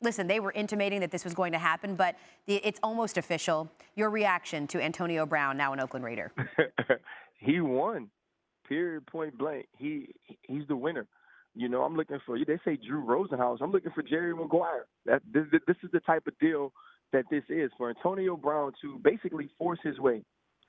Listen, they were intimating that this was going to happen, but it's almost official. Your reaction to Antonio Brown, now an Oakland Raider? He won, period, point blank. He's the winner. You know, I'm looking for, they say Drew Rosenhaus. I'm looking for Jerry Maguire. This is the type of deal that this is for Antonio Brown to basically force his way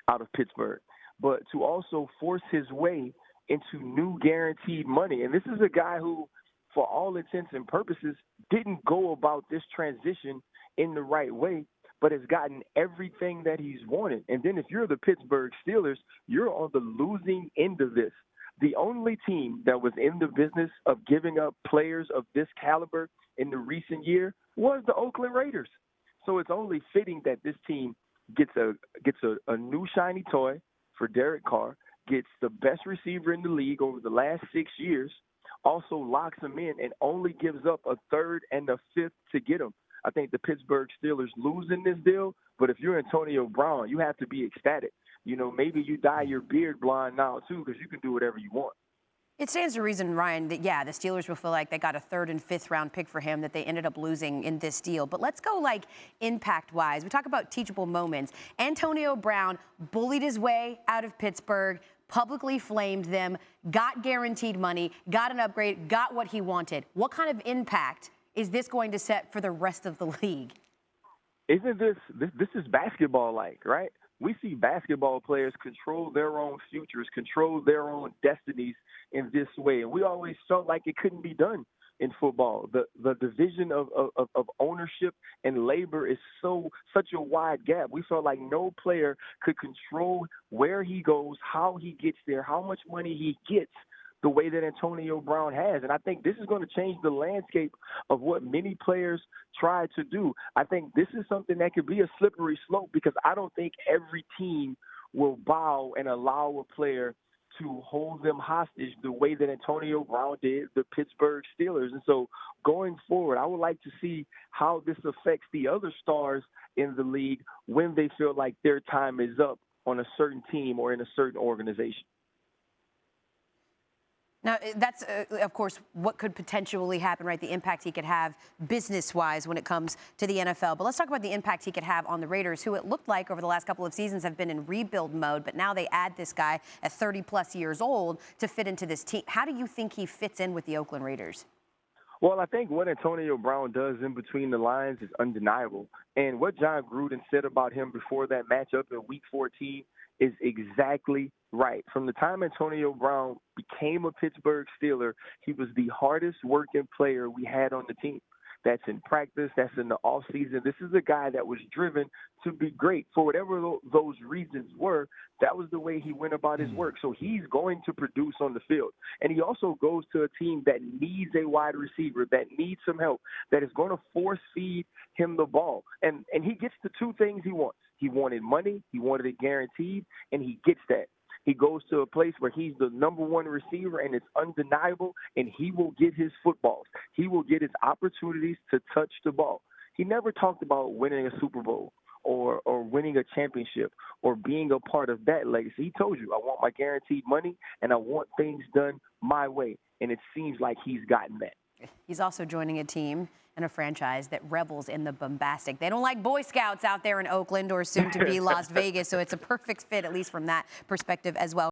out of Pittsburgh, but to also force his way into new guaranteed money. And this is a guy who, for all intents and purposes, didn't go about this transition in the right way, but has gotten everything that he's wanted. And then if you're the Pittsburgh Steelers, you're on the losing end of this. The only team that was in the business of giving up players of this caliber in the recent year was the Oakland Raiders. So it's only fitting that this team gets a new shiny toy for Derek Carr, gets the best receiver in the league over the last 6 years, also locks him in and only gives up a third and a fifth to get him. I think the Pittsburgh Steelers lose in this deal, but if you're Antonio Brown, you have to be ecstatic. You know, maybe you dye your beard blonde now, too, because you can do whatever you want. It stands to reason, Ryan, that, yeah, the Steelers will feel like they got a third and fifth round pick for him that they ended up losing in this deal. But let's go, like, impact-wise. We talk about teachable moments. Antonio Brown bullied his way out of Pittsburgh, publicly flamed them, got guaranteed money, got an upgrade, got what he wanted. What kind of impact is this going to set for the rest of the league? Isn't this is basketball-like, right? We see basketball players control their own futures, control their own destinies in this way. And we always felt like it couldn't be done in football. The division of ownership and labor is such a wide gap. We felt like no player could control where he goes, how he gets there, how much money he gets, the way that Antonio Brown has. And I think this is going to change the landscape of what many players try to do. I think this is something that could be a slippery slope because I don't think every team will bow and allow a player to hold them hostage the way that Antonio Brown did the Pittsburgh Steelers. And so going forward, I would like to see how this affects the other stars in the league when they feel like their time is up on a certain team or in a certain organization. Now, that's, of course, what could potentially happen, right? The impact he could have business-wise when it comes to the NFL. But let's talk about the impact he could have on the Raiders, who it looked like over the last couple of seasons have been in rebuild mode. But now they add this guy at 30-plus years old to fit into this team. How do you think he fits in with the Oakland Raiders? Well, I think what Antonio Brown does in between the lines is undeniable. And what John Gruden said about him before that matchup in Week 14 is exactly right. From the time Antonio Brown became a Pittsburgh Steeler, he was the hardest working player we had on the team. That's in practice, that's in the offseason. This is a guy that was driven to be great. For whatever those reasons were, that was the way he went about his work. So he's going to produce on the field. And he also goes to a team that needs a wide receiver, that needs some help, that is going to force feed him the ball. And he gets the two things he wants. He wanted money, he wanted it guaranteed, and he gets that. He goes to a place where he's the number one receiver, and it's undeniable, and he will get his footballs. He will get his opportunities to touch the ball. He never talked about winning a Super Bowl or winning a championship or being a part of that legacy. He told you, I want my guaranteed money, and I want things done my way, and it seems like he's gotten that. He's also joining a team and a franchise that revels in the bombastic. They don't like Boy Scouts out there in Oakland or soon to be Las Vegas, so it's a perfect fit, at least from that perspective as well.